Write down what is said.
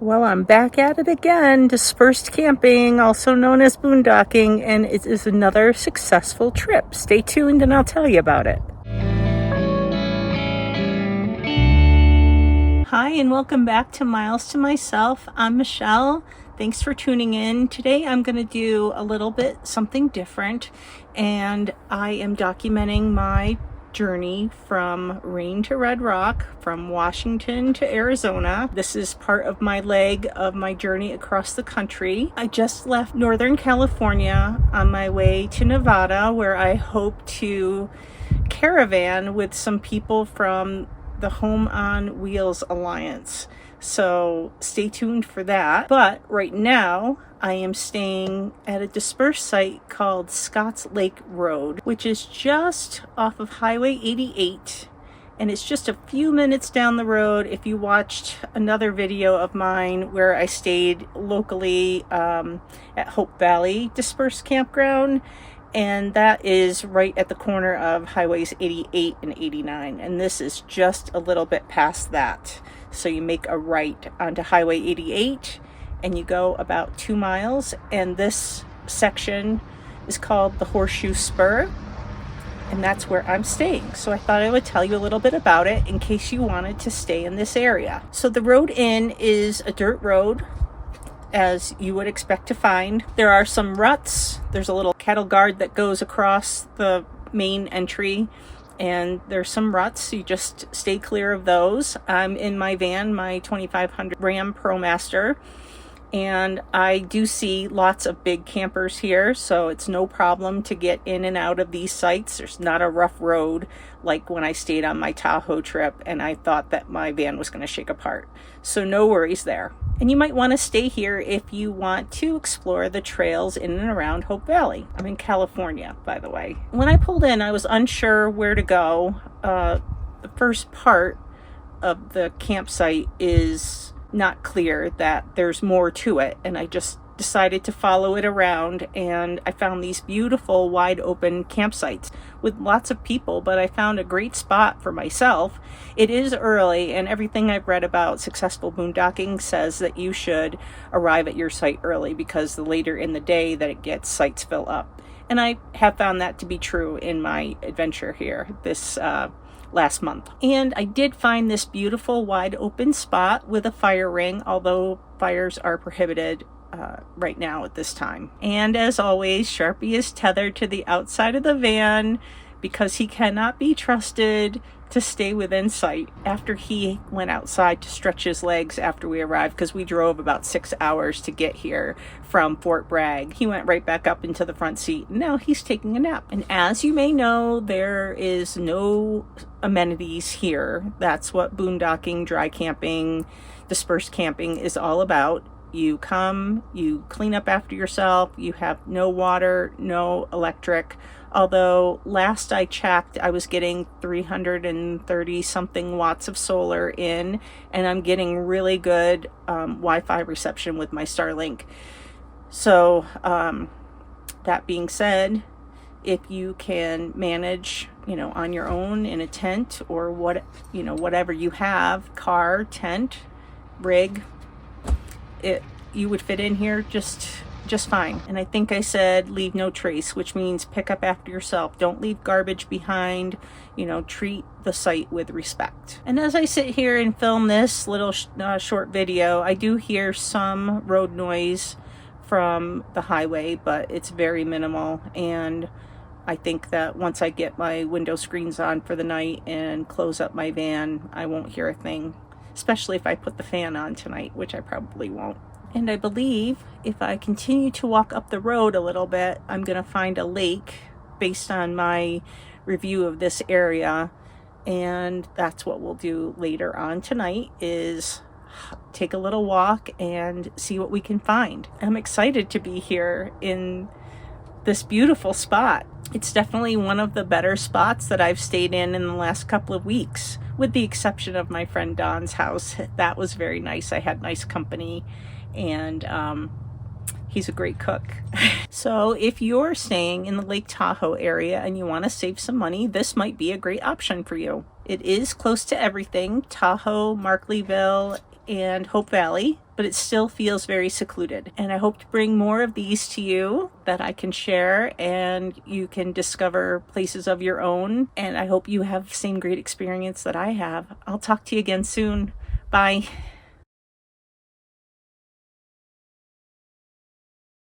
Well, I'm back at it again, dispersed camping, also known as boondocking, and it is another successful trip. Stay tuned and I'll tell you about it. Hi, and welcome back to Miles to Myself. I'm Michelle. Thanks for tuning in. Today I'm going to do a little bit something different, and I am documenting my journey from Rain to Red Rock, from Washington to Arizona. This is part of my leg of my journey across the country. I just left Northern California on my way to Nevada, where I hope to caravan with some people from the Home on Wheels Alliance. So stay tuned for that. But right now I am staying at a dispersed site called Scotts Lake Road, which is just off of Highway 88. And it's just a few minutes down the road. If you watched another video of mine where I stayed locally at Hope Valley Dispersed Campground, and that is right at the corner of highways 88 and 89, and this is just a little bit past that. So you make a right onto highway 88 and you go about 2 miles, and this section is called the Horseshoe Spur, and that's where I'm staying. So I thought I would tell you a little bit about it in case you wanted to stay in this area. So the road in is a dirt road, as you would expect to find. There are some ruts. There's a little cattle guard that goes across the main entry, and there's some ruts, so you just stay clear of those. I'm in my van, my 2500 Ram ProMaster, and I do see lots of big campers here, so it's no problem to get in and out of these sites. There's not a rough road like when I stayed on my Tahoe trip and I thought that my van was going to shake apart. So no worries there. And you might want to stay here if you want to explore the trails in and around Hope Valley. I'm in California, by the way. When I pulled in, I was unsure where to go. The first part of the campsite is not clear, that there's more to it, and I just decided to follow it around, and I found these beautiful wide open campsites with lots of people, but I found a great spot for myself. It is early, and everything I've read about successful boondocking says that you should arrive at your site early, because the later in the day that it gets, sites fill up. And I have found that to be true in my adventure here this last month. And I did find this beautiful wide open spot with a fire ring, although fires are prohibited right now at this time. And as always, Sharpie is tethered to the outside of the van because he cannot be trusted to stay within sight. After he went outside to stretch his legs after we arrived, because we drove about 6 hours to get here from Fort Bragg, he went right back up into the front seat, and now he's taking a nap. And as you may know, there is no amenities here. That's what boondocking, dry camping, dispersed camping is all about. You come, you clean up after yourself, you have no water, no electric. Although last I checked, I was getting 330 something watts of solar in, and I'm getting really good Wi-Fi reception with my Starlink. So that being said, if you can manage, on your own in a tent or whatever you have, car, tent, rig, you would fit in here just fine. And I think I said leave no trace, which means pick up after yourself. Don't leave garbage behind. Treat the site with respect. And as I sit here and film this little short video, I do hear some road noise from the highway, but it's very minimal. And I think that once I get my window screens on for the night and close up my van, I won't hear a thing, especially if I put the fan on tonight, which I probably won't. And I believe if I continue to walk up the road a little bit, I'm going to find a lake based on my review of this area. And that's what we'll do later on tonight, is take a little walk and see what we can find. I'm excited to be here in this beautiful spot. It's definitely one of the better spots that I've stayed in the last couple of weeks, with the exception of my friend Don's house. That was very nice. I had nice company, and he's a great cook. So if you're staying in the Lake Tahoe area and you want to save some money, this might be a great option for you. It is close to everything: Tahoe, Markleeville, and Hope Valley, but it still feels very secluded. And I hope to bring more of these to you that I can share and you can discover places of your own. And I hope you have the same great experience that I have. I'll talk to you again soon. Bye.